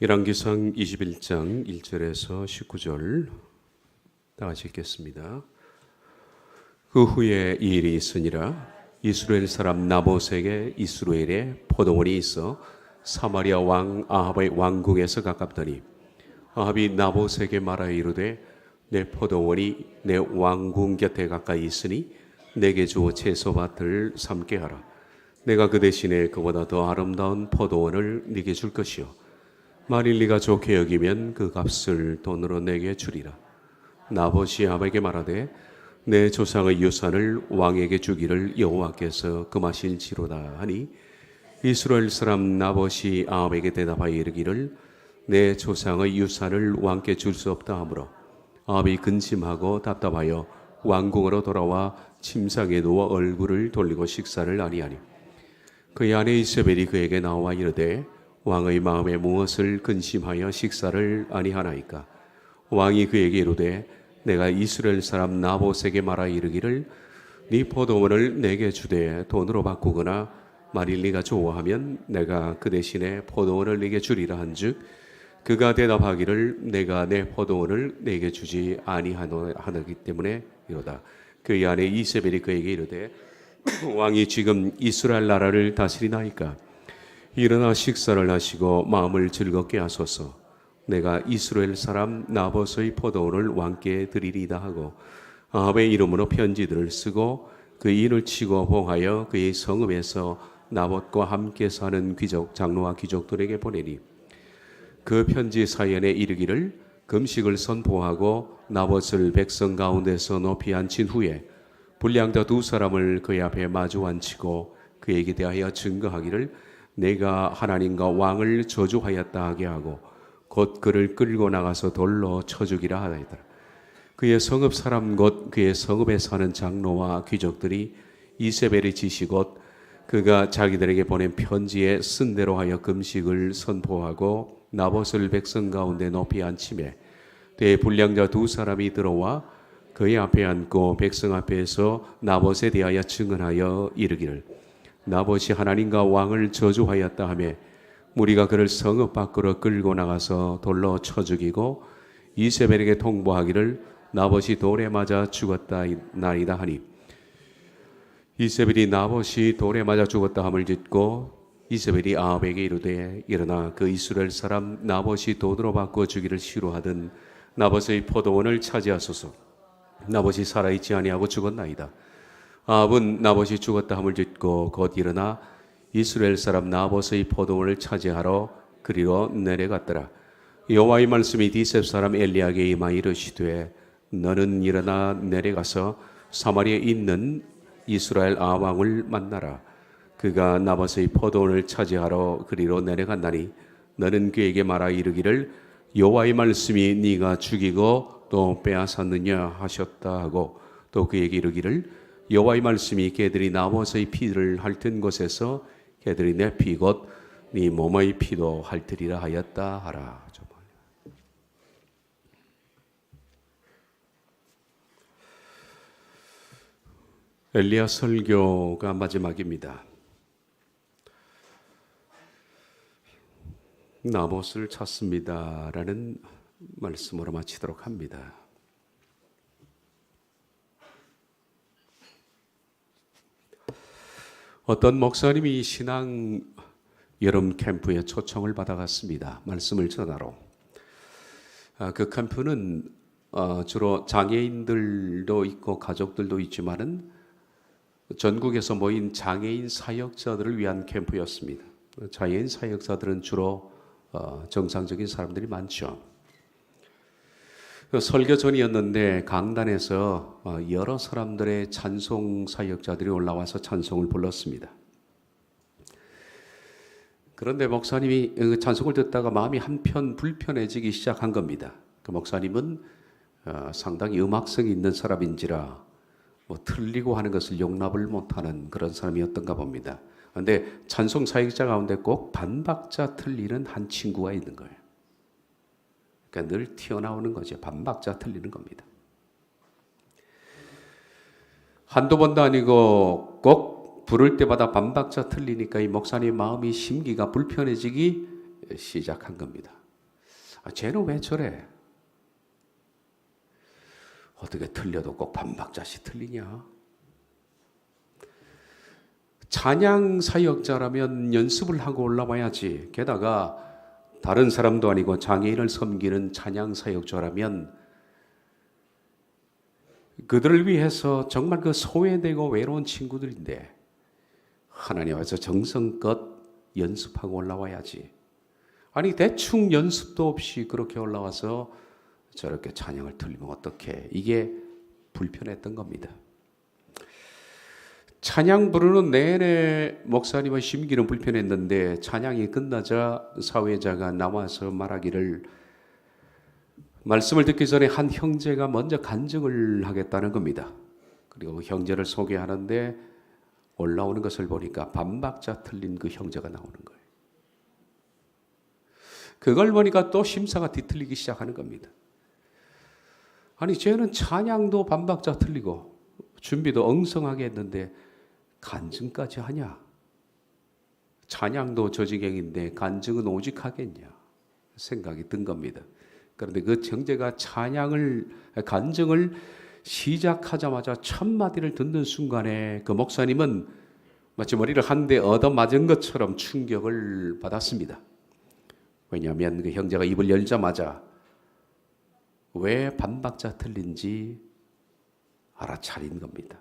열왕기상 21장 1절에서 19절 다 같이 읽겠습니다. 그 후에 이 일이 있으니라. 이스라엘 사람 나봇에게 이스라엘에 포도원이 있어 사마리아 왕 아합의 왕궁에서 가깝더니 아합이 나봇에게 말하여 이르되 내 포도원이 내 왕궁 곁에 가까이 있으니 내게 주어 채소밭을 삼게 하라. 내가 그 대신에 그보다 더 아름다운 포도원을 네게 줄 것이요 만일 네가 좋게 여기면 그 값을 돈으로 내게 주리라. 나봇이 아합에게 말하되 내 조상의 유산을 왕에게 주기를 여호와께서 금하실지로다 하니 이스라엘 사람 나봇이 아합에게 대답하여 이르기를 내 조상의 유산을 왕께 줄 수 없다 하므로 아합이 근심하고 답답하여 왕궁으로 돌아와 침상에 누워 얼굴을 돌리고 식사를 아니하니 그의 아내 이세벨이 그에게 나와 이르되 왕의 마음에 무엇을 근심하여 식사를 아니하나이까. 왕이 그에게 이르되 내가 이스라엘 사람 나봇에게 말하 이르기를 네 포도원을 내게 주되 돈으로 바꾸거나 만일 네가 좋아하면 내가 그 대신에 포도원을 네게 주리라 한즉 그가 대답하기를 내가 내 포도원을 네게 주지 아니하기 때문에 이로다. 그의 아내 이세벨이 그에게 이르되 왕이 지금 이스라엘 나라를 다스리나이까. 일어나 식사를 하시고 마음을 즐겁게 하소서. 내가 이스라엘 사람 나봇의 포도원을 왕께 드리리다 하고 아합의 이름으로 편지들을 쓰고 그 인을 치고 봉하여 그의 성읍에서 나봇과 함께 사는 귀족 장로와 귀족들에게 보내니 그 편지 사연에 이르기를 금식을 선포하고 나봇을 백성 가운데서 높이 앉힌 후에 불량자 두 사람을 그의 앞에 마주 앉히고 그에게 대하여 증거하기를 내가 하나님과 왕을 저주하였다 하게 하고 곧 그를 끌고 나가서 돌로 쳐 죽이라 하더라. 그의 성읍 사람 곧 그의 성읍에 사는 장로와 귀족들이 이세벨의 지시 곧 그가 자기들에게 보낸 편지에 쓴 대로 하여 금식을 선포하고 나봇을 백성 가운데 높이 앉히매 대불량자 두 사람이 들어와 그의 앞에 앉고 백성 앞에서 나봇에 대하여 증언하여 이르기를 나봇이 하나님과 왕을 저주하였다 하며 무리가 그를 성읍 밖으로 끌고 나가서 돌로 쳐 죽이고 이세벨에게 통보하기를 나봇이 돌에 맞아 죽었다 나이다 하니 이세벨이 나봇이 돌에 맞아 죽었다 함을 듣고 이세벨이 아합에게 이르되 일어나 그 이스라엘 사람 나봇이 돈으로 바꾸어 주기를 싫어하던 나봇의 포도원을 차지하소서. 나봇이 살아있지 아니하고 죽었나이다. 아합은 나봇이 죽었다 함을 듣고 곧 일어나 이스라엘 사람 나봇의 포도원을 차지하러 그리로 내려갔더라. 여호와의 말씀이 디셉 사람 엘리야에게 임하여 이르시되 너는 일어나 내려가서 사마리아에 있는 이스라엘 아합 왕을 만나라. 그가 나봇의 포도원을 차지하러 그리로 내려간다니 너는 그에게 말하 이르기를 여호와의 말씀이 네가 죽이고 또 빼앗았느냐 하셨다 하고 또 그에게 이르기를 여호와의 말씀이 개들이 나봇의 피를 핥은 곳에서 개들이 내 피 곧 네 몸의 피도 핥으리라 하였다 하라. 엘리야 설교가 마지막입니다. 나봇을 찾습니다라는 말씀으로 마치도록 합니다. 어떤 목사님이 신앙 여름 캠프에 초청을 받아갔습니다. 말씀을 전하러. 그 캠프는 주로 장애인들도 있고 가족들도 있지만은 전국에서 모인 장애인 사역자들을 위한 캠프였습니다. 장애인 사역자들은 주로 정상적인 사람들이 많죠. 설교 전이었는데 강단에서 여러 사람들의 찬송 사역자들이 올라와서 찬송을 불렀습니다. 그런데 목사님이 찬송을 듣다가 마음이 한편 불편해지기 시작한 겁니다. 그 목사님은 상당히 음악성이 있는 사람인지라 틀리고 하는 것을 용납을 못하는 그런 사람이었던가 봅니다. 그런데 찬송 사역자 가운데 꼭 반박자 틀리는 한 친구가 있는 거예요. 그러니까 늘 튀어나오는 거죠. 반박자 틀리는 겁니다. 한두 번도 아니고 꼭 부를 때마다 반박자 틀리니까 이 목사님 마음이 심기가 불편해지기 시작한 겁니다. 쟤는 왜 저래? 어떻게 틀려도 꼭 반박자씩 틀리냐? 찬양 사역자라면 연습을 하고 올라와야지. 게다가 다른 사람도 아니고 장애인을 섬기는 찬양 사역자라면 그들을 위해서 정말 그 소외되고 외로운 친구들인데 하나님 앞에서 정성껏 연습하고 올라와야지. 아니 대충 연습도 없이 그렇게 올라와서 저렇게 찬양을 틀리면 어떡해. 이게 불편했던 겁니다. 찬양 부르는 내내 목사님의 심기는 불편했는데 찬양이 끝나자 사회자가 나와서 말하기를 말씀을 듣기 전에 한 형제가 먼저 간증을 하겠다는 겁니다. 그리고 형제를 소개하는데 올라오는 것을 보니까 반박자 틀린 그 형제가 나오는 거예요. 그걸 보니까 또 심사가 뒤틀리기 시작하는 겁니다. 아니 쟤는 찬양도 반박자 틀리고 준비도 엉성하게 했는데 간증까지 하냐? 찬양도 저지경인데 간증은 오직 하겠냐? 생각이 든 겁니다. 그런데 그 형제가 간증을 시작하자마자 첫 마디를 듣는 순간에 그 목사님은 마치 머리를 한 대 얻어맞은 것처럼 충격을 받았습니다. 왜냐하면 그 형제가 입을 열자마자 왜 반박자 틀린지 알아차린 겁니다.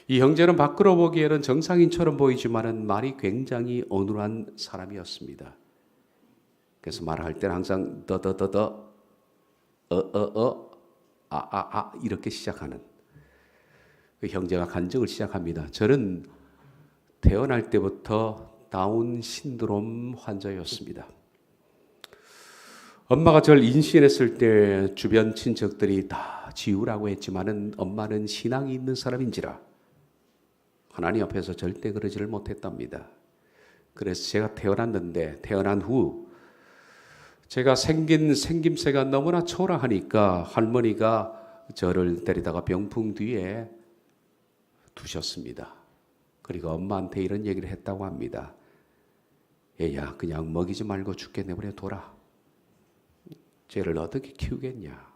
이 형제는 밖으로 보기에는 정상인처럼 보이지만은 말이 굉장히 어눌한 사람이었습니다. 그래서 말할 때는 항상 더더더더 이렇게 시작하는 그 형제가 간증을 시작합니다. 저는 태어날 때부터 다운 신드롬 환자였습니다. 엄마가 저를 임신했을 때 주변 친척들이 다 지우라고 했지만은 엄마는 신앙이 있는 사람인지라 하나님 앞에서 절대 그러지를 못했답니다. 그래서 제가 태어난 후 제가 생긴 생김새가 너무나 초라하니까 할머니가 저를 데리다가 병풍 뒤에 두셨습니다. 그리고 엄마한테 이런 얘기를 했다고 합니다. 얘야 그냥 먹이지 말고 죽게 내버려 둬라. 쟤를 어떻게 키우겠냐.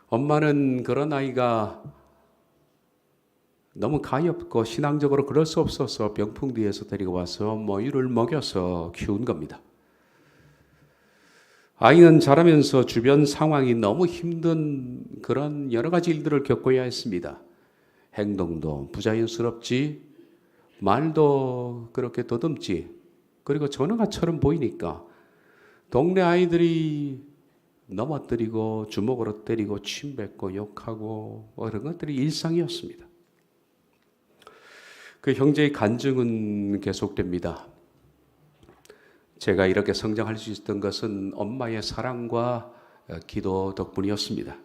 엄마는 그런 아이가 너무 가엾고 신앙적으로 그럴 수 없어서 병풍 뒤에서 데리고 와서 모유를 먹여서 키운 겁니다. 아이는 자라면서 주변 상황이 너무 힘든 그런 여러 가지 일들을 겪어야 했습니다. 행동도 부자연스럽지, 말도 그렇게 더듬지, 그리고 전화가처럼 보이니까 동네 아이들이 넘어뜨리고 주먹으로 때리고 침뱉고 욕하고 그런 것들이 일상이었습니다. 그 형제의 간증은 계속됩니다. 제가 이렇게 성장할 수 있었던 것은 엄마의 사랑과 기도 덕분이었습니다.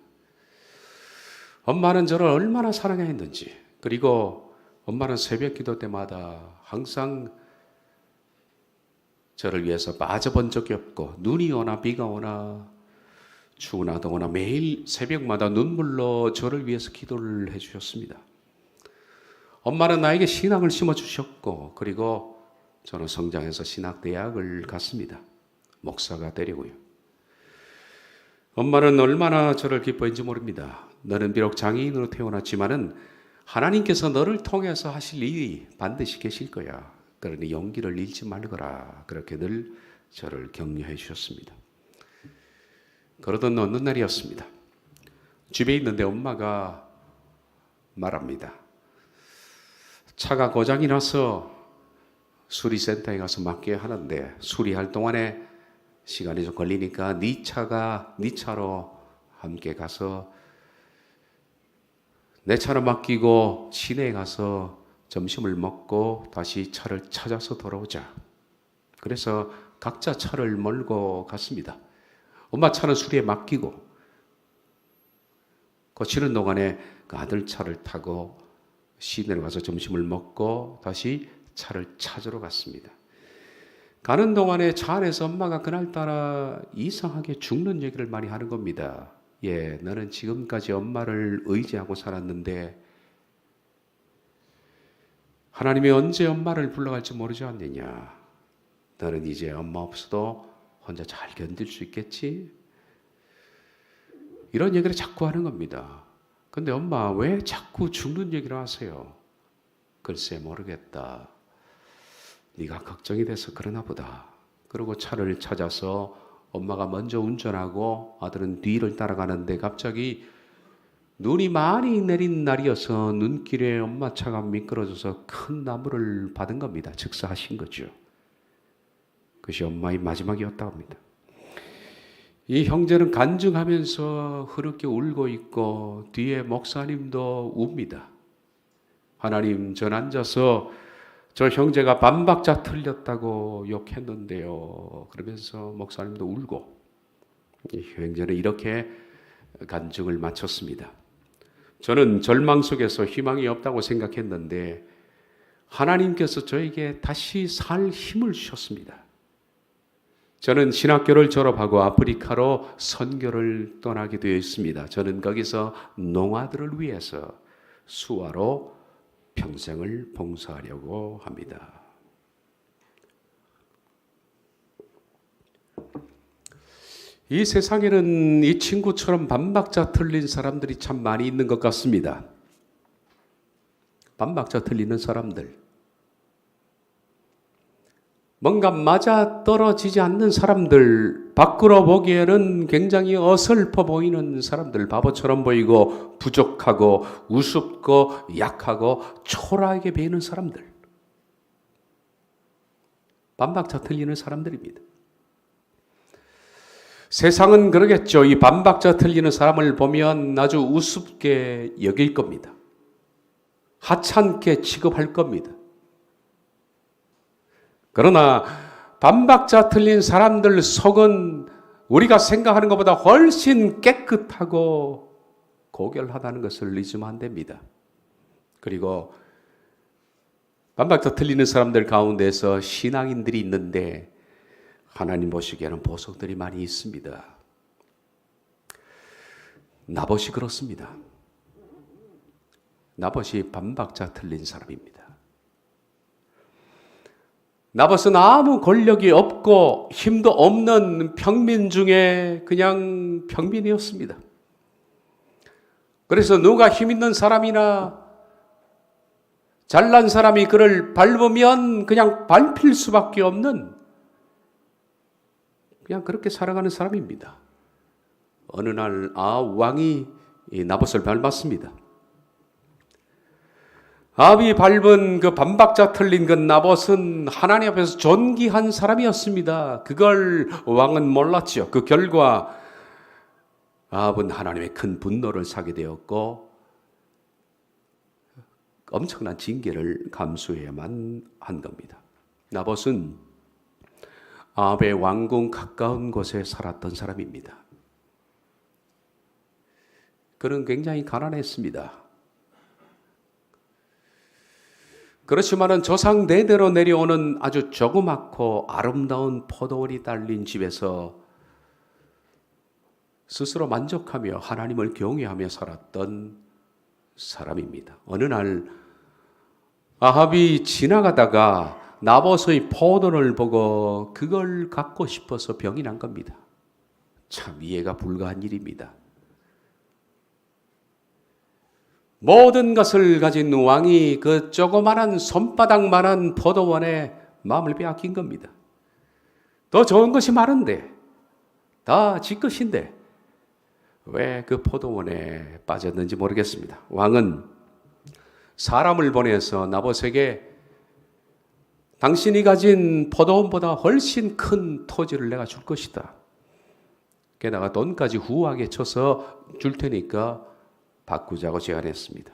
엄마는 저를 얼마나 사랑했는지, 그리고 엄마는 새벽 기도 때마다 항상 저를 위해서 빠져본 적이 없고 눈이 오나 비가 오나 추우나 더우나 매일 새벽마다 눈물로 저를 위해서 기도를 해주셨습니다. 엄마는 나에게 신앙을 심어주셨고 그리고 저는 성장해서 신학대학을 갔습니다. 목사가 되려고요. 엄마는 얼마나 저를 기뻐했는지 모릅니다. 너는 비록 장애인으로 태어났지만은 하나님께서 너를 통해서 하실 일이 반드시 계실 거야. 그러니 용기를 잃지 말거라. 그렇게 늘 저를 격려해 주셨습니다. 그러던 어느 날이었습니다. 집에 있는데 엄마가 말합니다. 차가 고장이 나서 수리센터에 가서 맡겨야 하는데 수리할 동안에 시간이 좀 걸리니까 네 차로 함께 가서 내 차로 맡기고 시내에 가서 점심을 먹고 다시 차를 찾아서 돌아오자. 그래서 각자 차를 몰고 갔습니다. 엄마 차는 수리에 맡기고 거치는 동안에 그 아들 차를 타고 시내로 가서 점심을 먹고 다시 차를 찾으러 갔습니다. 가는 동안에 차 안에서 엄마가 그날따라 이상하게 죽는 얘기를 많이 하는 겁니다. 예, 너는 지금까지 엄마를 의지하고 살았는데 하나님이 언제 엄마를 불러갈지 모르지 않느냐. 너는 이제 엄마 없어도 혼자 잘 견딜 수 있겠지? 이런 얘기를 자꾸 하는 겁니다. 근데 엄마 왜 자꾸 죽는 얘기를 하세요? 글쎄 모르겠다. 네가 걱정이 돼서 그러나 보다. 그리고 차를 찾아서 엄마가 먼저 운전하고 아들은 뒤를 따라가는데 갑자기 눈이 많이 내린 날이어서 눈길에 엄마 차가 미끄러져서 큰 나무를 받은 겁니다. 즉사하신 거죠. 그것이 엄마의 마지막이었다고 합니다. 이 형제는 간증하면서 흐르게 울고 있고 뒤에 목사님도 웁니다. 하나님, 전 앉아서 저 형제가 반박자 틀렸다고 욕했는데요. 그러면서 목사님도 울고 이 형제는 이렇게 간증을 마쳤습니다. 저는 절망 속에서 희망이 없다고 생각했는데 하나님께서 저에게 다시 살 힘을 주셨습니다. 저는 신학교를 졸업하고 아프리카로 선교를 떠나게 되어 있습니다. 저는 거기서 농아들을 위해서 수화로 평생을 봉사하려고 합니다. 이 세상에는 이 친구처럼 반박자 틀린 사람들이 참 많이 있는 것 같습니다. 반박자 틀리는 사람들. 뭔가 맞아 떨어지지 않는 사람들, 밖으로 보기에는 굉장히 어설퍼 보이는 사람들, 바보처럼 보이고 부족하고 우습고 약하고 초라하게 보이는 사람들. 반박자 틀리는 사람들입니다. 세상은 그러겠죠. 이 반박자 틀리는 사람을 보면 아주 우습게 여길 겁니다. 하찮게 취급할 겁니다. 그러나 반박자 틀린 사람들 속은 우리가 생각하는 것보다 훨씬 깨끗하고 고결하다는 것을 잊으면 안 됩니다. 그리고 반박자 틀리는 사람들 가운데서 신앙인들이 있는데 하나님 보시기에는 보석들이 많이 있습니다. 나봇이 그렇습니다. 나봇이 반박자 틀린 사람입니다. 나봇은 아무 권력이 없고 힘도 없는 평민 중에 그냥 평민이었습니다. 그래서 누가 힘 있는 사람이나 잘난 사람이 그를 밟으면 그냥 밟힐 수밖에 없는 그냥 그렇게 살아가는 사람입니다. 어느 날 왕이 나봇을 밟았습니다. 아합이 밟은 그 반박자 틀린 그 나봇은 하나님 앞에서 존귀한 사람이었습니다. 그걸 왕은 몰랐죠. 그 결과 아합은 하나님의 큰 분노를 사게 되었고 엄청난 징계를 감수해야만 한 겁니다. 나봇은 아합의 왕궁 가까운 곳에 살았던 사람입니다. 그는 굉장히 가난했습니다. 그렇지만은 조상 대대로 내려오는 아주 조그맣고 아름다운 포도원이 딸린 집에서 스스로 만족하며 하나님을 경외하며 살았던 사람입니다. 어느 날 아합이 지나가다가 나봇의 포도원을 보고 그걸 갖고 싶어서 병이 난 겁니다. 참 이해가 불가한 일입니다. 모든 것을 가진 왕이 그 조그마한 손바닥만한 포도원에 마음을 빼앗긴 겁니다. 더 좋은 것이 많은데, 다 지 것인데 왜 그 포도원에 빠졌는지 모르겠습니다. 왕은 사람을 보내서 나봇에게 당신이 가진 포도원보다 훨씬 큰 토지를 내가 줄 것이다. 게다가 돈까지 후하게 쳐서 줄 테니까 바꾸자고 제안했습니다.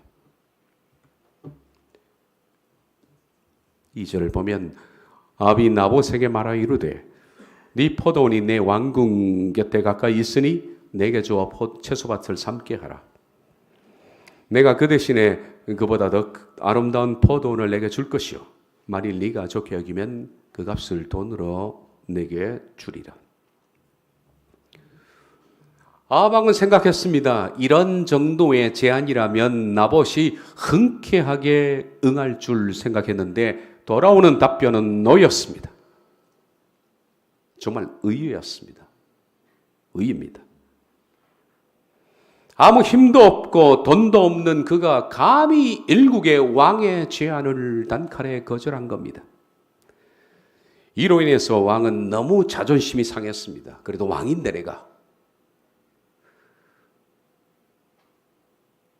2절을 보면 아합이 나봇에게 말하여 이르되 네 포도원이 내 왕궁 곁에 가까이 있으니 내게 주어 채소밭을 삼게 하라. 내가 그 대신에 그보다 더 아름다운 포도원을 내게 줄 것이요 만일 네가 좋게 여기면 그 값을 돈으로 내게 주리라. 아합 왕은 생각했습니다. 이런 정도의 제안이라면 나봇이 흔쾌하게 응할 줄 생각했는데 돌아오는 답변은 노였습니다. 정말 의외였습니다. 의입니다. 아무 힘도 없고 돈도 없는 그가 감히 일국의 왕의 제안을 단칼에 거절한 겁니다. 이로 인해서 왕은 너무 자존심이 상했습니다. 그래도 왕인데 내가.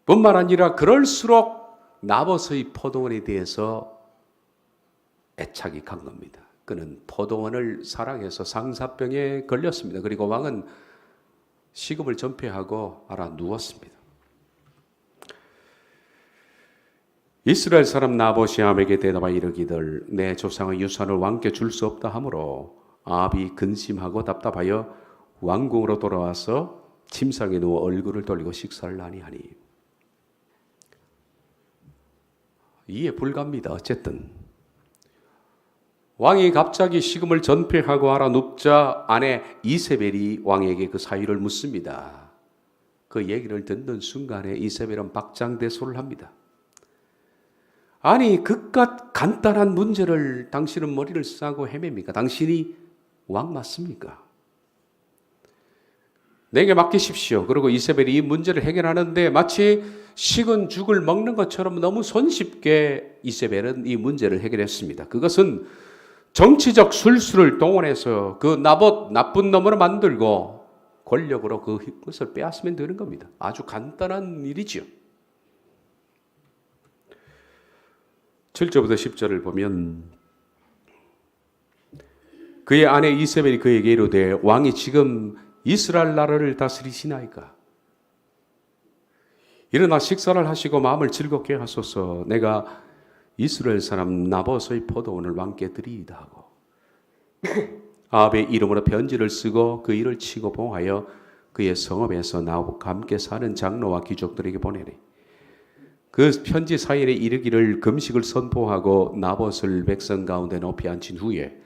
뿐만 아니라 그럴수록 나봇의 포도원에 대해서 애착이 간 겁니다. 그는 포도원을 사랑해서 상사병에 걸렸습니다. 그리고 왕은 식음을 전폐하고 알아 누웠습니다. 이스라엘 사람 나봇이 아합에게 대답하여 이르기를 내 조상의 유산을 왕께 줄 수 없다 하므로 아합이 근심하고 답답하여 왕궁으로 돌아와서 침상에 누워 얼굴을 돌리고 식사를 아니하니. 이해 불가합니다. 어쨌든 왕이 갑자기 식음을 전폐하고 알아 눕자 아내 이세벨이 왕에게 그 사유를 묻습니다. 그 얘기를 듣는 순간에 이세벨은 박장대소를 합니다. 아니 그깟 간단한 문제를 당신은 머리를 싸고 헤맵니까? 당신이 왕 맞습니까? 내게 맡기십시오. 그리고 이세벨이 이 문제를 해결하는데 마치 식은 죽을 먹는 것처럼 너무 손쉽게 이세벨은 이 문제를 해결했습니다. 그것은 정치적 술수를 동원해서 그 나봇 나쁜 놈으로 만들고 권력으로 그것을 빼앗으면 되는 겁니다. 아주 간단한 일이죠. 7절부터 10절을 보면 그의 아내 이세벨이 그에게 이르되 왕이 지금 이스라엘 나라를 다스리시나이까? 일어나 식사를 하시고 마음을 즐겁게 하소서. 내가 이스라엘 사람 나봇의 포도원을 왕께 드리이다 하고 아합의 이름으로 편지를 쓰고 그 일을 치고 봉하여 그의 성읍에서 나와 함께 사는 장로와 귀족들에게 보내니 그 편지 사이에 이르기를 금식을 선포하고 나봇을 백성 가운데 높이 앉힌 후에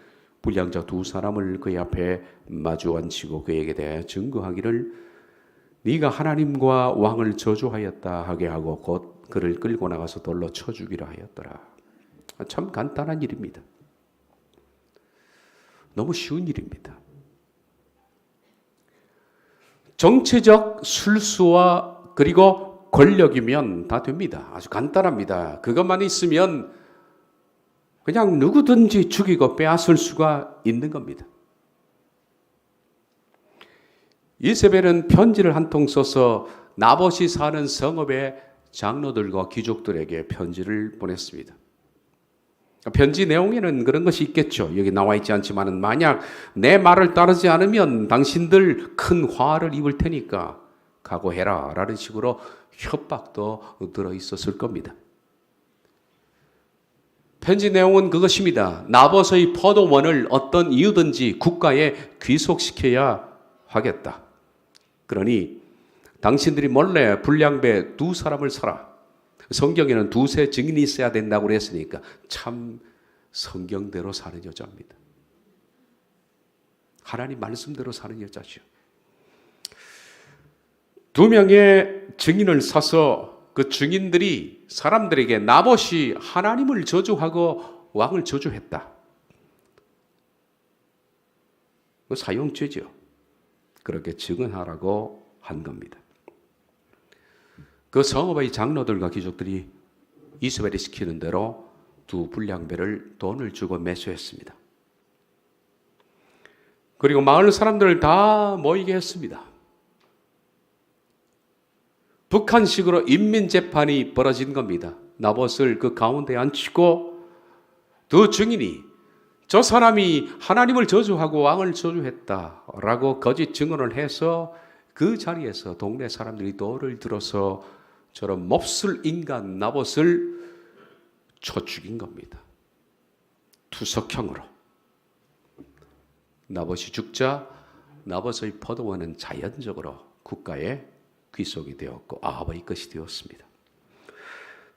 불량자 두 사람을 그의 앞에 마주 앉히고 그에게 대해 증거하기를 네가 하나님과 왕을 저주하였다 하게 하고 곧 그를 끌고 나가서 돌로 쳐 죽이라 하였더라. 참 간단한 일입니다. 너무 쉬운 일입니다. 정치적 술수와 그리고 권력이면 다 됩니다. 아주 간단합니다. 그것만 있으면 그냥 누구든지 죽이고 빼앗을 수가 있는 겁니다. 이세벨은 편지를 한 통 써서 나봇이 사는 성읍의 장로들과 귀족들에게 편지를 보냈습니다. 편지 내용에는 그런 것이 있겠죠. 여기 나와 있지 않지만 만약 내 말을 따르지 않으면 당신들 큰 화를 입을 테니까 각오해라 라는 식으로 협박도 들어있었을 겁니다. 편지 내용은 그것입니다. 나봇의 포도원을 어떤 이유든지 국가에 귀속시켜야 하겠다. 그러니 당신들이 몰래 불량배 두 사람을 사라. 성경에는 두세 증인이 있어야 된다고 그랬으니까 참 성경대로 사는 여자입니다. 하나님 말씀대로 사는 여자죠. 두 명의 증인을 사서 그 증인들이 사람들에게 나봇이 하나님을 저주하고 왕을 저주했다. 그 사형죄죠. 그렇게 증언하라고 한 겁니다. 그 성읍의 장로들과 귀족들이 이세벨이 시키는 대로 두 불량배를 돈을 주고 매수했습니다. 그리고 마을 사람들을 다 모이게 했습니다. 북한식으로 인민재판이 벌어진 겁니다. 나봇을 그 가운데 앉히고 두 증인이 저 사람이 하나님을 저주하고 왕을 저주했다라고 거짓 증언을 해서 그 자리에서 동네 사람들이 돌을 들어서 저런 몹쓸 인간 나봇을 쳐 죽인 겁니다. 투석형으로. 나봇이 죽자 나봇의 포도원은 자연적으로 국가에 귀속이 되었고 아합의 것이 되었습니다.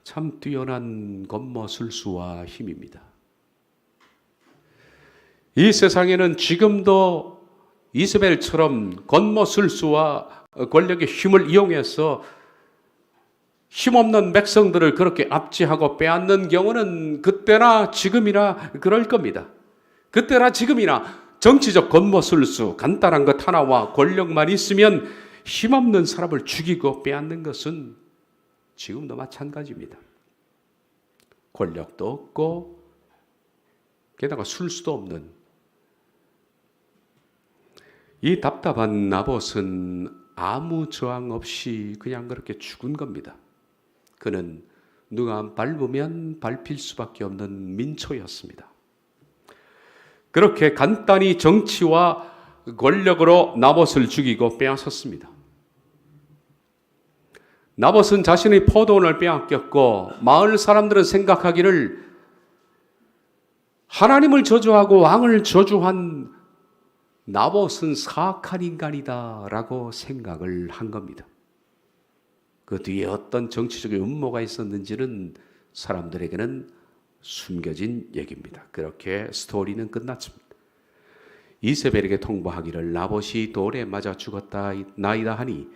참 뛰어난 권모술수와 힘입니다. 이 세상에는 지금도 이세벨처럼 권모술수와 권력의 힘을 이용해서 힘없는 백성들을 그렇게 압제하고 빼앗는 경우는 그때나 지금이나 그럴 겁니다. 그때나 지금이나 정치적 겉모술수, 간단한 것 하나와 권력만 있으면 힘없는 사람을 죽이고 빼앗는 것은 지금도 마찬가지입니다. 권력도 없고 게다가 술수도 없는 이 답답한 나봇은 아무 저항 없이 그냥 그렇게 죽은 겁니다. 그는 누가 밟으면 밟힐 수밖에 없는 민초였습니다. 그렇게 간단히 정치와 권력으로 나봇을 죽이고 빼앗았습니다. 나봇은 자신의 포도원을 빼앗겼고 마을 사람들은 생각하기를 하나님을 저주하고 왕을 저주한 나봇은 사악한 인간이다라고 생각을 한 겁니다. 그 뒤에 어떤 정치적인 음모가 있었는지는 사람들에게는 숨겨진 얘기입니다. 그렇게 스토리는 끝났습니다. 이세벨에게 통보하기를 나봇이 돌에 맞아 죽었다 나이다 하니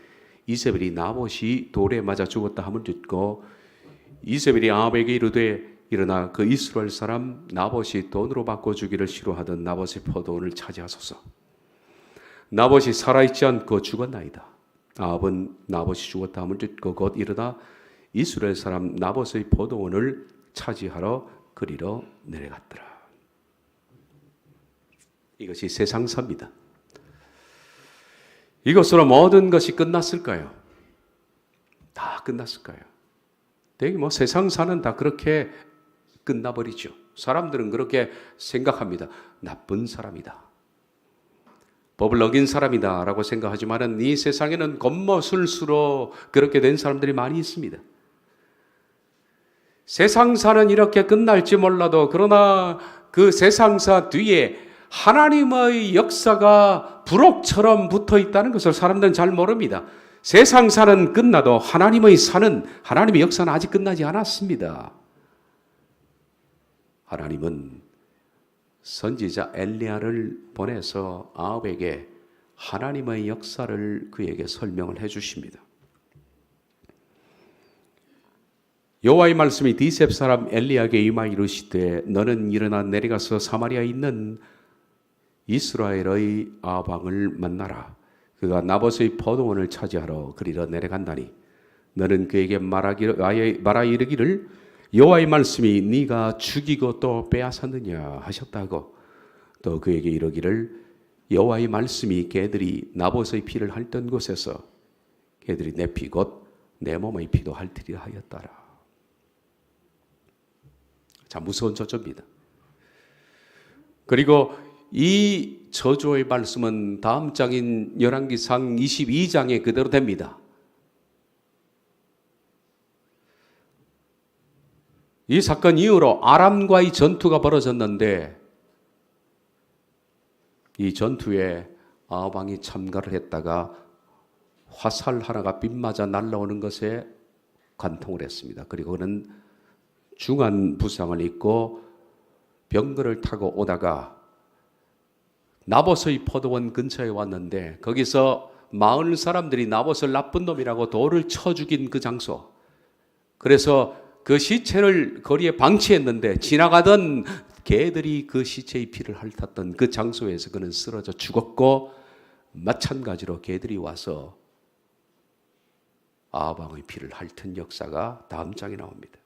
이세벨이 나봇이 돌에 맞아 죽었다 함을 듣고 이세벨이 아합에게 이르되 일어나 그 이스라엘 사람 나봇이 돈으로 바꿔 주기를 싫어하던 나봇의 포도원을 차지하소서. 나봇이 살아있지 않고 죽었나이다. 아합은 나봇이 죽었다 함을 듣고 곧 일어나 이스라엘 사람 나봇의 포도원을 차지하러 그리로 내려갔더라. 이것이 세상사입니다. 이것으로 모든 것이 끝났을까요? 다 끝났을까요? 되게 세상사는 다 그렇게 끝나버리죠. 사람들은 그렇게 생각합니다. 나쁜 사람이다. 법을 어긴 사람이다 라고 생각하지만 이 세상에는 겉모술수로 그렇게 된 사람들이 많이 있습니다. 세상사는 이렇게 끝날지 몰라도 그러나 그 세상사 뒤에 하나님의 역사가 부록처럼 붙어 있다는 것을 사람들은 잘 모릅니다. 세상사는 끝나도 하나님의 역사는 아직 끝나지 않았습니다. 하나님은 선지자 엘리야를 보내서 아합에게 하나님의 역사를 그에게 설명을 해 주십니다. 여호와의 말씀이 디셉 사람 엘리야에게 임하여 이르시되 너는 일어나 내려가서 사마리아에 있는 이스라엘의 아합 왕을 만나라. 그가 나봇의 포도원을 차지하러 그리로 내려간다니 너는 그에게 말하 이르기를 여호와의 말씀이 네가 죽이고 또 빼앗았느냐 하셨다고 또 그에게 이르기를 여호와의 말씀이 개들이 나봇의 피를 핥던 곳에서 개들이 내 피 곧 내 몸의 피도 핥으리라 하였더라. 참 무서운 저주입니다. 그리고 이 저주의 말씀은 다음 장인 열왕기상 22장에 그대로 됩니다. 이 사건 이후로 아람과의 전투가 벌어졌는데 이 전투에 아합 왕이 참가를 했다가 화살 하나가 빗맞아 날아오는 것에 관통을 했습니다. 그리고 그는 중한 부상을 입고 병거를 타고 오다가 나봇의 포도원 근처에 왔는데 거기서 마을 사람들이 나봇을 나쁜 놈이라고 돌을 쳐 죽인 그 장소, 그래서 그 시체를 거리에 방치했는데 지나가던 개들이 그 시체의 피를 핥았던 그 장소에서 그는 쓰러져 죽었고 마찬가지로 개들이 와서 아합 왕의 피를 핥은 역사가 다음 장에 나옵니다.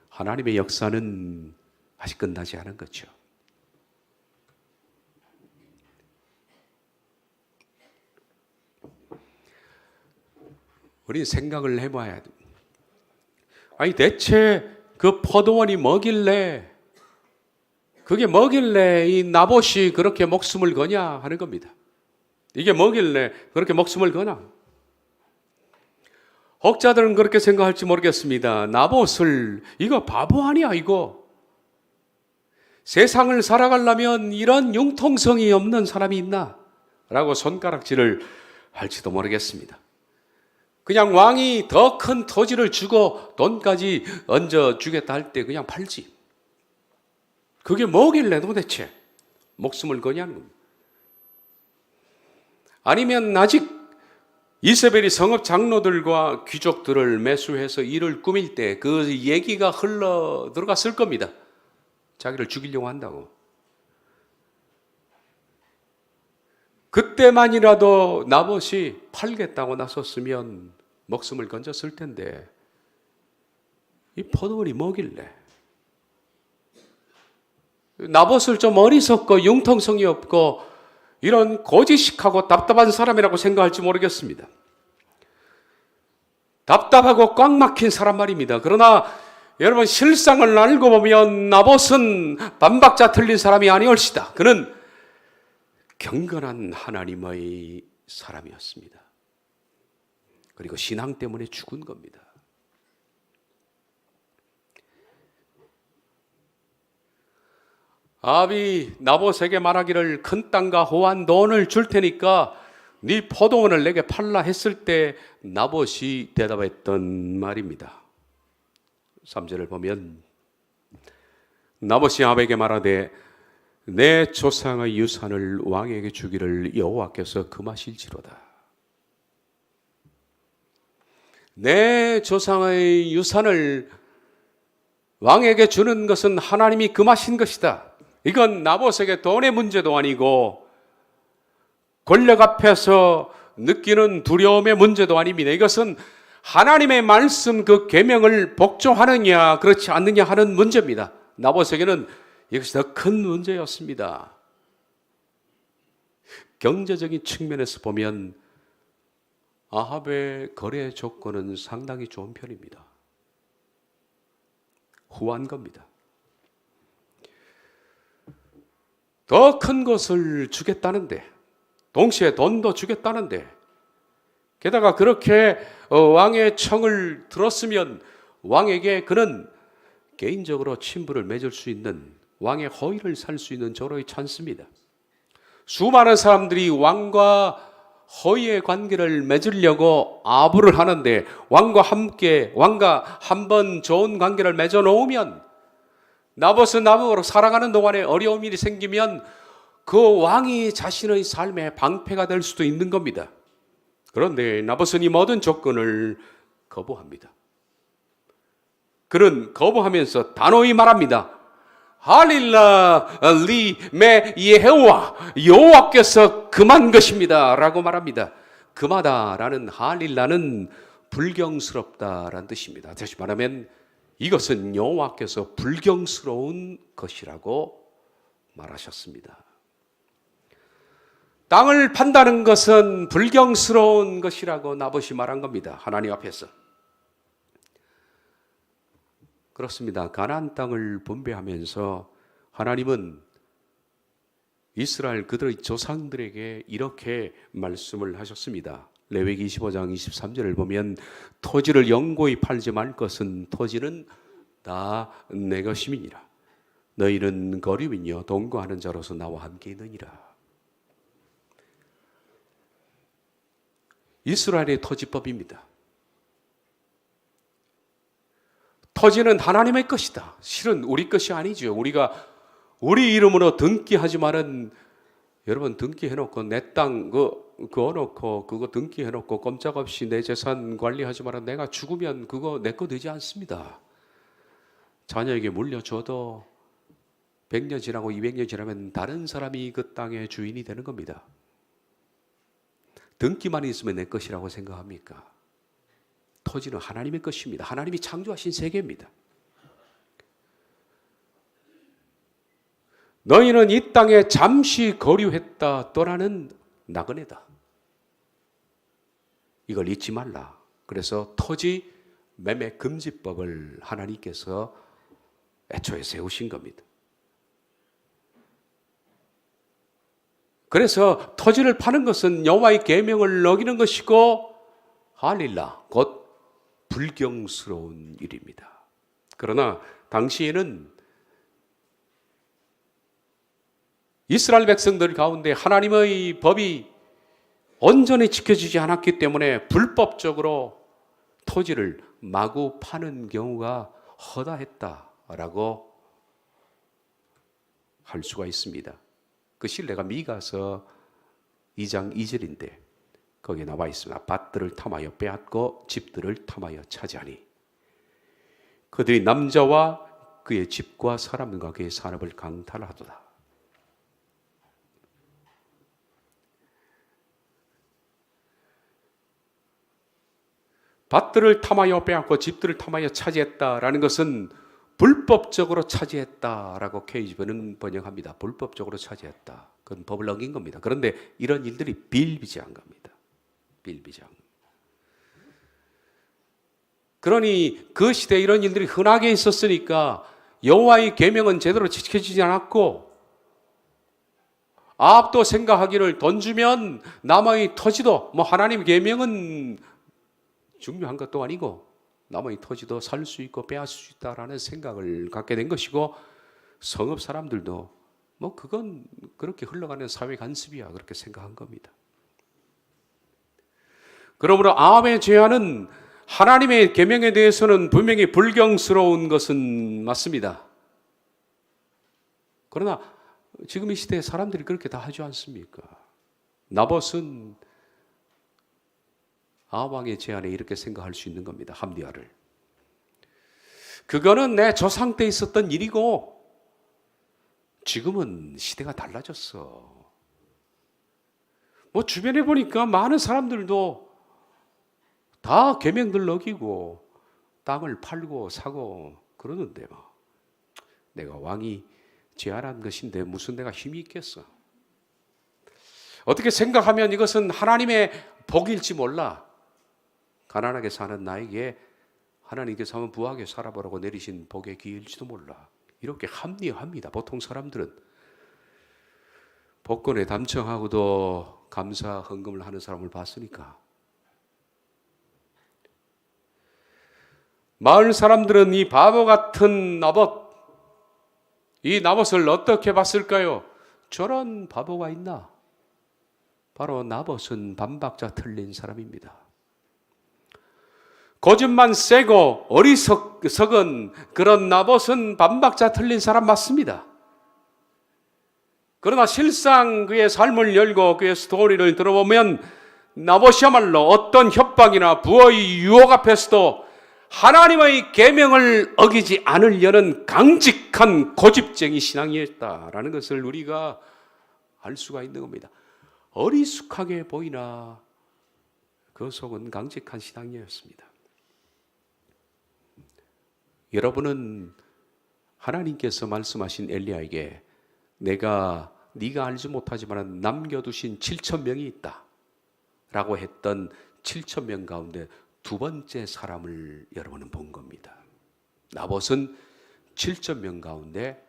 하나님의 역사는 아직 끝나지 않은 거죠. 우리 생각을 해봐야 돼. 아니 대체 그 포도원이 뭐길래 그게 뭐길래 이 나봇이 그렇게 목숨을 거냐 하는 겁니다. 이게 뭐길래 그렇게 목숨을 거나? 혹자들은 그렇게 생각할지 모르겠습니다. 나봇을 이거 바보 아니야 이거. 세상을 살아가려면 이런 융통성이 없는 사람이 있나? 라고 손가락질을 할지도 모르겠습니다. 그냥 왕이 더 큰 토지를 주고 돈까지 얹어 주겠다 할 때 그냥 팔지. 그게 뭐길래 도대체 목숨을 거냐는 겁니다. 아니면 아직 이세벨이 성읍 장로들과 귀족들을 매수해서 일을 꾸밀 때 그 얘기가 흘러 들어갔을 겁니다. 자기를 죽이려고 한다고. 그때만이라도 나봇이 팔겠다고 나섰으면 목숨을 건졌을 텐데 이 포도원이 뭐길래 나봇을 좀 어리석고 융통성이 없고 이런 고지식하고 답답한 사람이라고 생각할지 모르겠습니다. 답답하고 꽉 막힌 사람 말입니다. 그러나 여러분 실상을 알고 보면 나봇은 반박자 틀린 사람이 아니올시다. 그는 경건한 하나님의 사람이었습니다. 그리고 신앙 때문에 죽은 겁니다. 아합이 나봇에게 말하기를 큰 땅과 호환 돈을 줄 테니까 네 포도원을 내게 팔라 했을 때 나봇이 대답했던 말입니다. 3절을 보면 나봇이 아합에게 말하되 내 조상의 유산을 왕에게 주기를 여호와께서 금하실지로다. 내 조상의 유산을 왕에게 주는 것은 하나님이 금하신 것이다. 이건 나봇에게 돈의 문제도 아니고 권력 앞에서 느끼는 두려움의 문제도 아닙니다. 이것은 하나님의 말씀 그 계명을 복종하느냐 그렇지 않느냐 하는 문제입니다. 나봇에게는 이것이 더 큰 문제였습니다. 경제적인 측면에서 보면 아합의 거래 조건은 상당히 좋은 편입니다. 후한 겁니다. 더 큰 것을 주겠다는데 동시에 돈도 주겠다는데 게다가 그렇게 왕의 청을 들었으면 왕에게 그는 개인적으로 친분을 맺을 수 있는 왕의 허위를 살 수 있는 저로의 찬스입니다. 수많은 사람들이 왕과 허위의 관계를 맺으려고 아부를 하는데 왕과 한번 좋은 관계를 맺어 놓으면 나봇은 나보고 살아가는 동안에 어려운 일이 생기면 그 왕이 자신의 삶의 방패가 될 수도 있는 겁니다. 그런데 나봇은 이 모든 조건을 거부합니다. 그는 거부하면서 단호히 말합니다. 할릴라 리 메 예호와 여호와께서 금한 것입니다 라고 말합니다. 금하다라는 할릴라는 불경스럽다라는 뜻입니다. 다시 말하면 이것은 여호와께서 불경스러운 것이라고 말하셨습니다. 땅을 판다는 것은 불경스러운 것이라고 나봇이 말한 겁니다. 하나님 앞에서. 그렇습니다. 가나안 땅을 분배하면서 하나님은 이스라엘 그들의 조상들에게 이렇게 말씀을 하셨습니다. 레위기 25장 23절을 보면 토지를 영고히 팔지 말 것은 토지는 다 내 것임이니라. 너희는 거류이며 동거하는 자로서 나와 함께 있느니라. 이스라엘의 토지법입니다. 토지는 하나님의 것이다. 실은 우리 것이 아니죠. 우리가 우리 이름으로 등기하지만은 여러분 등기해놓고 내 땅 그어놓고 그거 등기해놓고 꼼짝없이 내 재산 관리하지만은 내가 죽으면 그거 내 거 되지 않습니다. 자녀에게 물려줘도 100년 지나고 200년 지나면 다른 사람이 그 땅의 주인이 되는 겁니다. 등기만 있으면 내 것이라고 생각합니까? 토지는 하나님의 것입니다. 하나님이 창조하신 세계입니다. 너희는 이 땅에 잠시 거류했다 떠나는 나그네다. 이걸 잊지 말라. 그래서 토지 매매 금지법을 하나님께서 애초에 세우신 겁니다. 그래서 토지를 파는 것은 여호와의 계명을 어기는 것이고 할릴라 곧 불경스러운 일입니다. 그러나 당시에는 이스라엘 백성들 가운데 하나님의 법이 온전히 지켜지지 않았기 때문에 불법적으로 토지를 마구 파는 경우가 허다했다라고 할 수가 있습니다. 그 신뢰가 미가서 2장 2절인데 거기에 나와 있습니다. 밭들을 탐하여 빼앗고 집들을 탐하여 차지하니 그들이 남자와 그의 집과 사람과 그의 산업을 강탈하도다. 밭들을 탐하여 빼앗고 집들을 탐하여 차지했다라는 것은 불법적으로 차지했다라고 KGB는 번역합니다. 불법적으로 차지했다. 그건 법을 어긴 겁니다. 그런데 이런 일들이 비일비재한 겁니다. 비일비재한. 그러니 그 시대에 이런 일들이 흔하게 있었으니까 여호와의 계명은 제대로 지켜지지 않았고, 아합도 생각하기를 돈 주면 남의 토지도, 하나님 계명은 중요한 것도 아니고 남의 토지도 살 수 있고 빼앗을 수 있다라는 생각을 갖게 된 것이고, 성읍 사람들도 그건 그렇게 흘러가는 사회 관습이야 그렇게 생각한 겁니다. 그러므로 아합의 죄화는 하나님의 계명에 대해서는 분명히 불경스러운 것은 맞습니다. 그러나 지금 이 시대에 사람들이 그렇게 다 하지 않습니까? 나봇은 아합 왕의 제안에 이렇게 생각할 수 있는 겁니다. 함디아를. 그거는 내 조상 때 있었던 일이고 지금은 시대가 달라졌어. 주변에 보니까 많은 사람들도 다 계명들 어기고 땅을 팔고 사고 그러는데 내가 왕이 제안한 것인데 무슨 내가 힘이 있겠어. 어떻게 생각하면 이것은 하나님의 복일지 몰라. 가난하게 사는 나에게 하나님께서 한번 부하게 살아보라고 내리신 복의 기회일지도 몰라. 이렇게 합리화합니다. 보통 사람들은 복권에 당첨하고도 감사 헌금을 하는 사람을 봤으니까. 마을 사람들은 이 바보 같은 나봇, 이 나봇을 어떻게 봤을까요? 저런 바보가 있나? 바로 나봇은 반박자 틀린 사람입니다. 고집만 세고 어리석은 그런 나봇은 반박자 틀린 사람 맞습니다. 그러나 실상 그의 삶을 열고 그의 스토리를 들어보면 나봇이야말로 어떤 협박이나 부의 유혹 앞에서도 하나님의 계명을 어기지 않으려는 강직한 고집쟁이 신앙이었다라는 것을 우리가 알 수가 있는 겁니다. 어리숙하게 보이나 그 속은 강직한 신앙이었습니다. 여러분은 하나님께서 말씀하신 엘리야에게 네가 알지 못하지만 남겨두신 7,000명이 있다 라고 했던 7,000명 가운데 두 번째 사람을 여러분은 본 겁니다. 나봇은 7,000명 가운데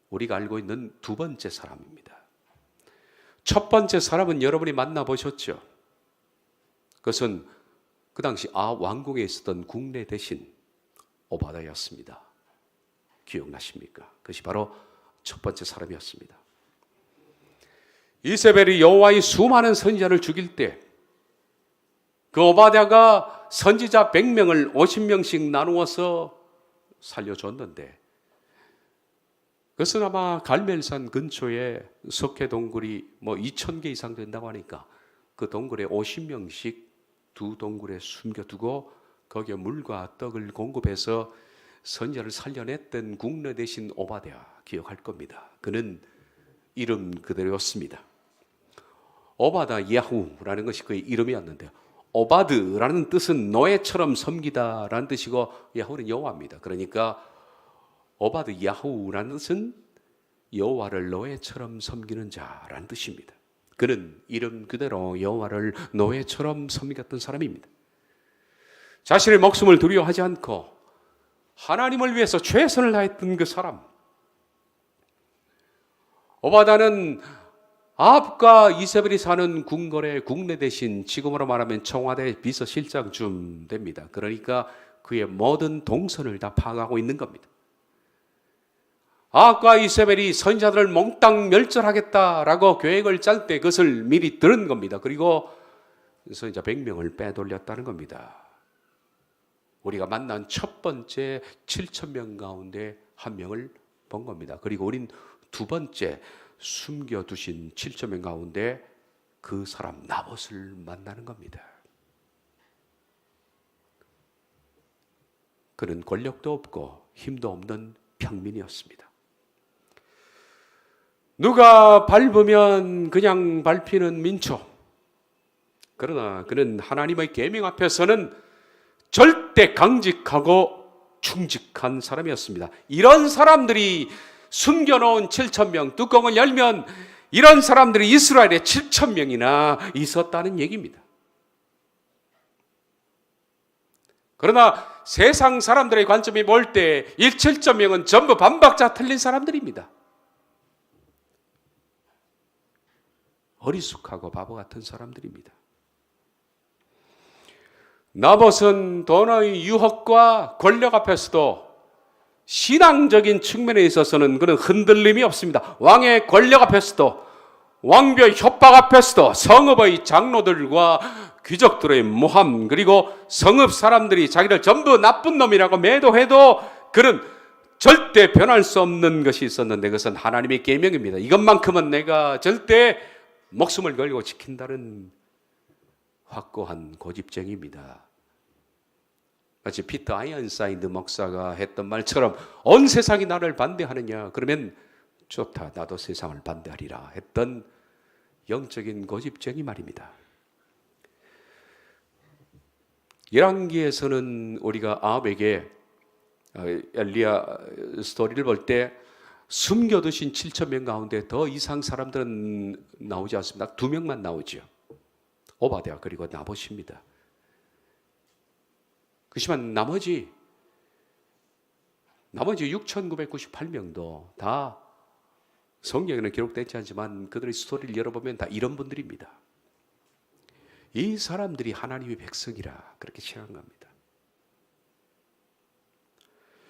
우리가 알고 있는 두 번째 사람입니다. 첫 번째 사람은 여러분이 만나보셨죠? 그것은 그 당시 아합 왕궁에 있었던 국내 대신 오바다였습니다. 기억나십니까? 그것이 바로 첫 번째 사람이었습니다. 이세벨이 여호와의 수많은 선지자를 죽일 때 그 오바댜가 선지자 100명을 50명씩 나누어서 살려줬는데, 그것은 아마 갈멜산 근처에 석회 동굴이 2,000개 이상 된다고 하니까 그 동굴에 50명씩 두 동굴에 숨겨두고 거기에 물과 떡을 공급해서 선지자를 살려냈던 국내 대신 오바댜 기억할 겁니다. 그는 이름 그대로였습니다. 오바다 야후라는 것이 그의 이름이었는데, 오바드라는 뜻은 노예처럼 섬기다라는 뜻이고 야후는 여호와입니다. 그러니까 오바드 야후라는 뜻은 여호와를 노예처럼 섬기는 자라는 뜻입니다. 그는 이름 그대로 여호와를 노예처럼 섬겼던 사람입니다. 자신의 목숨을 두려워하지 않고 하나님을 위해서 최선을 다했던 그 사람. 오바다는 아합과 이세벨이 사는 궁궐의 국내 대신 지금으로 말하면 청와대 비서실장쯤 됩니다. 그러니까 그의 모든 동선을 다 파악하고 있는 겁니다. 아합과 이세벨이 선지자들을 몽땅 멸절하겠다라고 계획을 짤 때 그것을 미리 들은 겁니다. 그리고 선지자 100명을 빼돌렸다는 겁니다. 우리가 만난 첫 번째 7,000명 가운데 한 명을 본 겁니다. 그리고 우린 두 번째 숨겨두신 7,000명 가운데 그 사람 나봇을 만나는 겁니다. 그는 권력도 없고 힘도 없는 평민이었습니다. 누가 밟으면 그냥 밟히는 민초. 그러나 그는 하나님의 계명 앞에서는 절대 강직하고 충직한 사람이었습니다. 이런 사람들이 숨겨놓은 7,000명 뚜껑을 열면 이런 사람들이 이스라엘에 7,000명이나 있었다는 얘기입니다. 그러나 세상 사람들의 관점이 볼 때 이 7,000명은 전부 반박자 틀린 사람들입니다. 어리숙하고 바보 같은 사람들입니다. 나봇은 돈의 유혹과 권력 앞에서도 신앙적인 측면에 있어서는 그런 흔들림이 없습니다. 왕의 권력 앞에서도, 왕비의 협박 앞에서도, 성읍의 장로들과 귀족들의 모함, 그리고 성읍 사람들이 자기를 전부 나쁜 놈이라고 매도해도 그는 절대 변할 수 없는 것이 있었는데, 그것은 하나님의 계명입니다. 이것만큼은 내가 절대 목숨을 걸고 지킨다는 확고한 고집쟁이입니다. 마치 피터 아이언사이드 목사가 했던 말처럼 온 세상이 나를 반대하느냐, 그러면 좋다, 나도 세상을 반대하리라 했던 영적인 고집쟁이 말입니다. 열왕기에서는 우리가 아합에게 엘리야 스토리를 볼 때 숨겨두신 7,000명 가운데 더 이상 사람들은 나오지 않습니다. 2명만 나오죠. 오바댜 그리고 나봇입니다. 그렇지만 나머지 6,998명도 다 성경에는 기록되지 않지만 그들의 스토리를 열어보면 다 이런 분들입니다. 이 사람들이 하나님의 백성이라 그렇게 생각한 겁니다.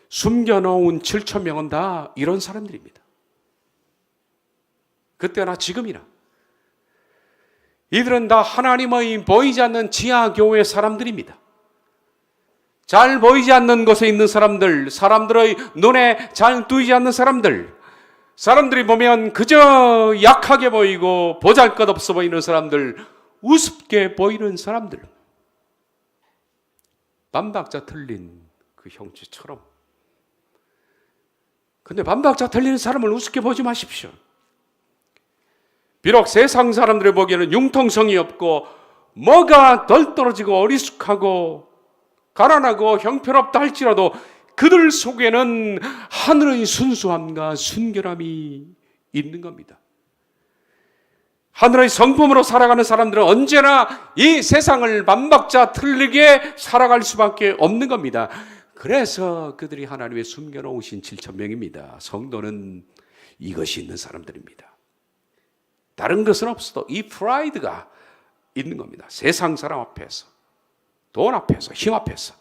숨겨놓은 7,000명은 다 이런 사람들입니다. 그때나 지금이나 이들은 다 하나님의 보이지 않는 지하교회 사람들입니다. 잘 보이지 않는 곳에 있는 사람들, 사람들의 눈에 잘 띄지 않는 사람들, 사람들이 보면 그저 약하게 보이고 보잘것없어 보이는 사람들, 우습게 보이는 사람들, 반박자 틀린 그 형제처럼. 근데 반박자 틀리는 사람을 우습게 보지 마십시오. 비록 세상 사람들이 보기에는 융통성이 없고 뭐가 덜 떨어지고 어리숙하고 가난하고 형편없다 할지라도 그들 속에는 하늘의 순수함과 순결함이 있는 겁니다. 하늘의 성품으로 살아가는 사람들은 언제나 이 세상을 반박자 틀리게 살아갈 수밖에 없는 겁니다. 그래서 그들이 하나님의 숨겨놓으신 7,000명입니다. 성도는 이것이 있는 사람들입니다. 다른 것은 없어도 이 프라이드가 있는 겁니다. 세상 사람 앞에서, 돈 앞에서, 힘 앞에서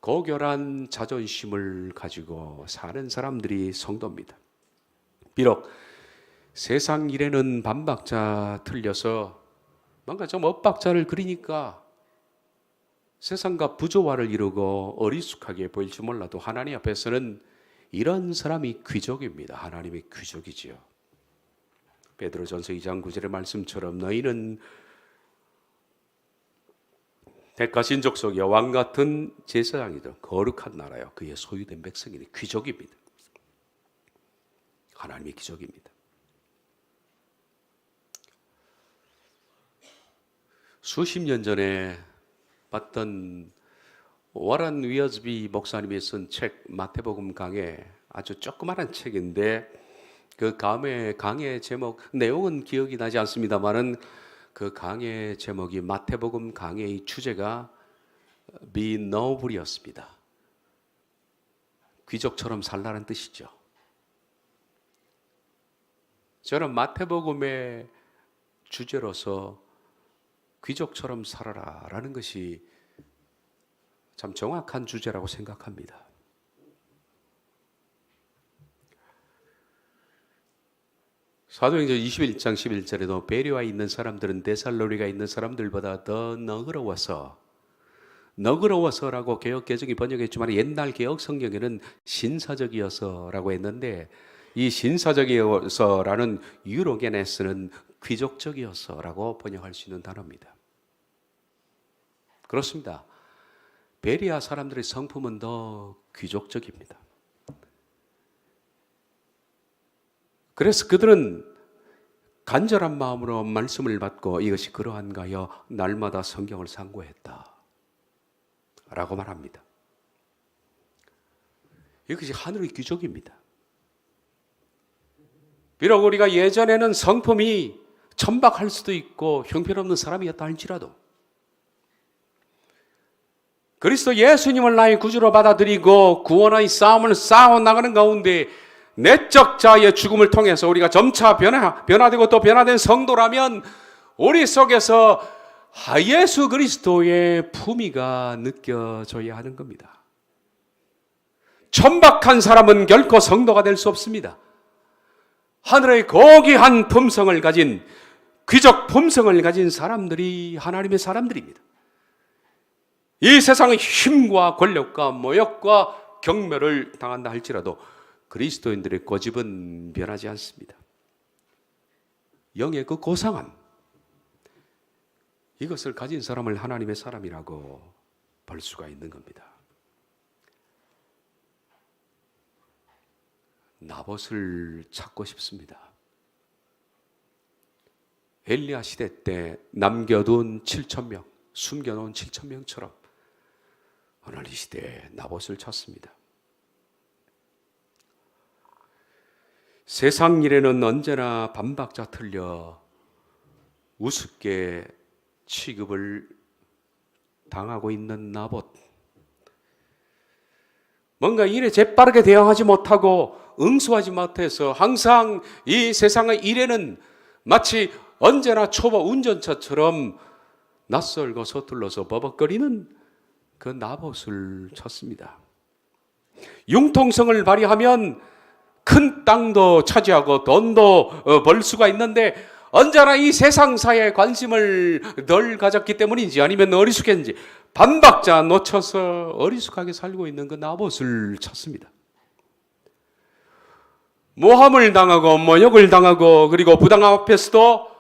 고결한 자존심을 가지고 사는 사람들이 성도입니다. 비록 세상 일에는 반박자 틀려서 뭔가 좀 엇박자를 그리니까 세상과 부조화를 이루고 어리숙하게 보일지 몰라도 하나님 앞에서는 이런 사람이 귀족입니다. 하나님의 귀족이지요. 베드로전서 2장 9절의 말씀처럼 너희는 택하신 족속이여 왕같은 제사장이든 거룩한 나라여 그의 소유된 백성이니 귀족입니다. 하나님의 귀족입니다. 수십 년 전에 봤던 워런 위어즈비 목사님이 쓴 책 마태복음 강해, 아주 조그마한 책인데 그 강의 제목, 내용은 기억이 나지 않습니다만은 그 강의 제목이 마태복음 강해의 주제가 Be noble이었습니다. 귀족처럼 살라는 뜻이죠. 저는 마태복음의 주제로서 귀족처럼 살아라 라는 것이 참 정확한 주제라고 생각합니다. 사도행전 21장 11절에도 베레아에 있는 사람들은 데살로니가에 있는 사람들보다 더 너그러워서라고 개역개정이 번역했지만 옛날 개역 성경에는 신사적이어서라고 했는데 이 신사적이어서라는 유로게네스는 귀족적이어서라고 번역할 수 있는 단어입니다. 그렇습니다. 베레아 사람들의 성품은 더 귀족적입니다. 그래서 그들은 간절한 마음으로 말씀을 받고 이것이 그러한가요? 날마다 성경을 상고했다 라고 말합니다. 이것이 하늘의 기적입니다. 비록 우리가 예전에는 성품이 천박할 수도 있고 형편없는 사람이었다 할지라도 그리스도 예수님을 나의 구주로 받아들이고 구원의 싸움을 싸워나가는 가운데 내적 자의 죽음을 통해서 우리가 점차 변화되고 또 변화된 성도라면 우리 속에서 예수 그리스도의 품위가 느껴져야 하는 겁니다. 천박한 사람은 결코 성도가 될 수 없습니다. 하늘의 고귀한 품성을 가진 귀적 품성을 가진 사람들이 하나님의 사람들입니다. 이 세상의 힘과 권력과 모욕과 경멸을 당한다 할지라도 그리스도인들의 고집은 변하지 않습니다. 영의 그 고상함, 이것을 가진 사람을 하나님의 사람이라고 볼 수가 있는 겁니다. 나봇을 찾고 싶습니다. 엘리야 시대 때 남겨둔 7,000명, 숨겨놓은 7,000명처럼 오늘 이 시대에 나봇을 찾습니다. 세상 일에는 언제나 반박자 틀려 우습게 취급을 당하고 있는 나봇. 뭔가 일에 재빠르게 대응하지 못하고 응수하지 못해서 항상 이 세상의 일에는 마치 언제나 초보 운전차처럼 낯설고 서툴러서 버벅거리는 그 나봇을 찾습니다. 융통성을 발휘하면 큰 땅도 차지하고 돈도 벌 수가 있는데 언제나 이 세상사에 관심을 덜 가졌기 때문인지 아니면 어리숙했는지 반박자 놓쳐서 어리숙하게 살고 있는 그 나봇을 찾습니다. 모함을 당하고 모욕을 당하고 그리고 부당함 앞에서도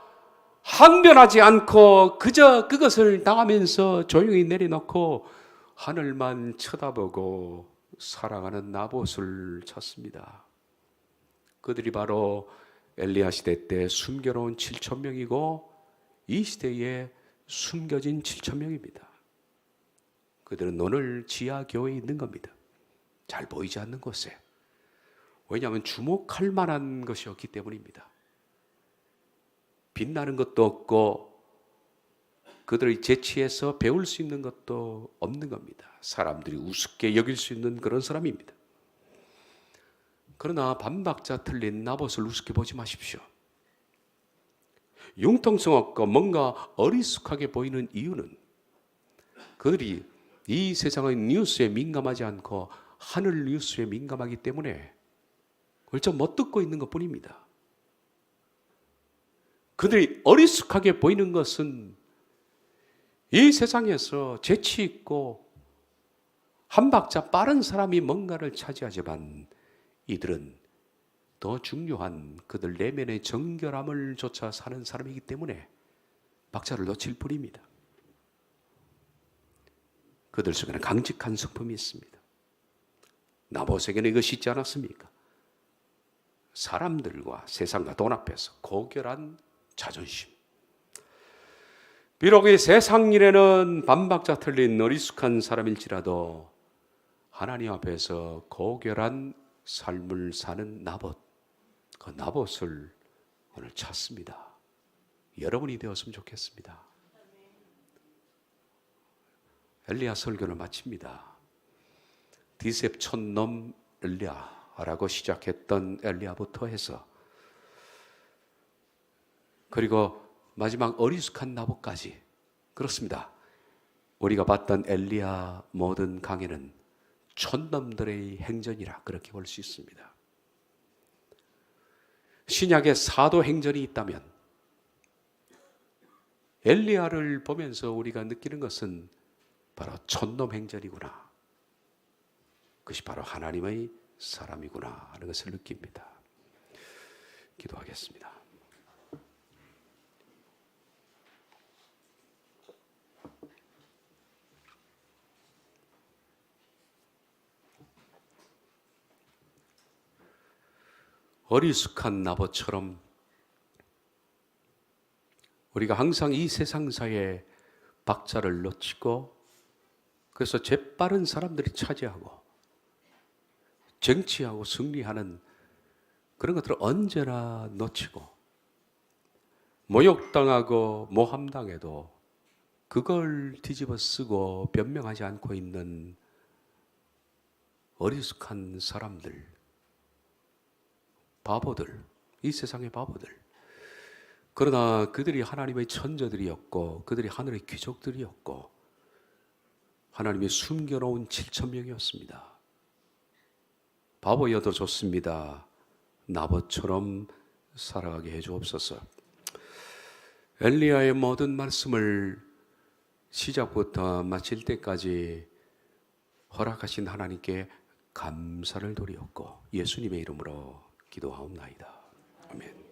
항변하지 않고 그저 그것을 당하면서 조용히 내려놓고 하늘만 쳐다보고 살아가는 나봇을 찾습니다. 그들이 바로 엘리야 시대 때 숨겨놓은 7,000명이고 이 시대에 숨겨진 7,000명입니다. 그들은 오늘 지하 교회에 있는 겁니다. 잘 보이지 않는 곳에. 왜냐하면 주목할 만한 것이 없기 때문입니다. 빛나는 것도 없고 그들의 재치에서 배울 수 있는 것도 없는 겁니다. 사람들이 우습게 여길 수 있는 그런 사람입니다. 그러나 반박자 틀린 나봇을 우습게 보지 마십시오. 융통성 없고 뭔가 어리숙하게 보이는 이유는 그들이 이 세상의 뉴스에 민감하지 않고 하늘 뉴스에 민감하기 때문에 그걸 좀 못 듣고 있는 것뿐입니다. 그들이 어리숙하게 보이는 것은 이 세상에서 재치 있고 한 박자 빠른 사람이 뭔가를 차지하지만 이들은 더 중요한 그들 내면의 정결함을 쫓아 사는 사람이기 때문에 박자를 놓칠 뿐입니다. 그들 속에는 강직한 성품이 있습니다. 나봇에게는 이것이 있지 않았습니까? 사람들과 세상과 돈 앞에서 고결한 자존심. 비록 이 세상 일에는 반박자 틀린 어리숙한 사람일지라도 하나님 앞에서 고결한 삶을 사는 나봇, 그 나봇을 오늘 찾습니다. 여러분이 되었으면 좋겠습니다. 엘리야 설교를 마칩니다. 디셉 촌놈 엘리야라고 시작했던 엘리야부터 해서 그리고 마지막 어리숙한 나봇까지 그렇습니다. 우리가 봤던 엘리야 모든 강해는 촌놈들의 행전이라 그렇게 볼 수 있습니다. 신약에 사도 행전이 있다면 엘리야를 보면서 우리가 느끼는 것은 바로 촌놈 행전이구나. 그것이 바로 하나님의 사람이구나 하는 것을 느낍니다. 기도하겠습니다. 어리숙한 나봇처럼 우리가 항상 이 세상사에 박자를 놓치고 그래서 재빠른 사람들이 차지하고 정치하고 승리하는 그런 것들을 언제나 놓치고 모욕당하고 모함당해도 그걸 뒤집어 쓰고 변명하지 않고 있는 어리숙한 사람들, 바보들, 이 세상의 바보들. 그러나 그들이 하나님의 천저들이었고 그들이 하늘의 귀족들이었고 하나님이 숨겨놓은 7,000명이었습니다. 바보여도 좋습니다. 나봇처럼 살아가게 해주옵소서. 엘리야의 모든 말씀을 시작부터 마칠 때까지 허락하신 하나님께 감사를 드리옵고 예수님의 이름으로 기도하옵나이다. 아멘.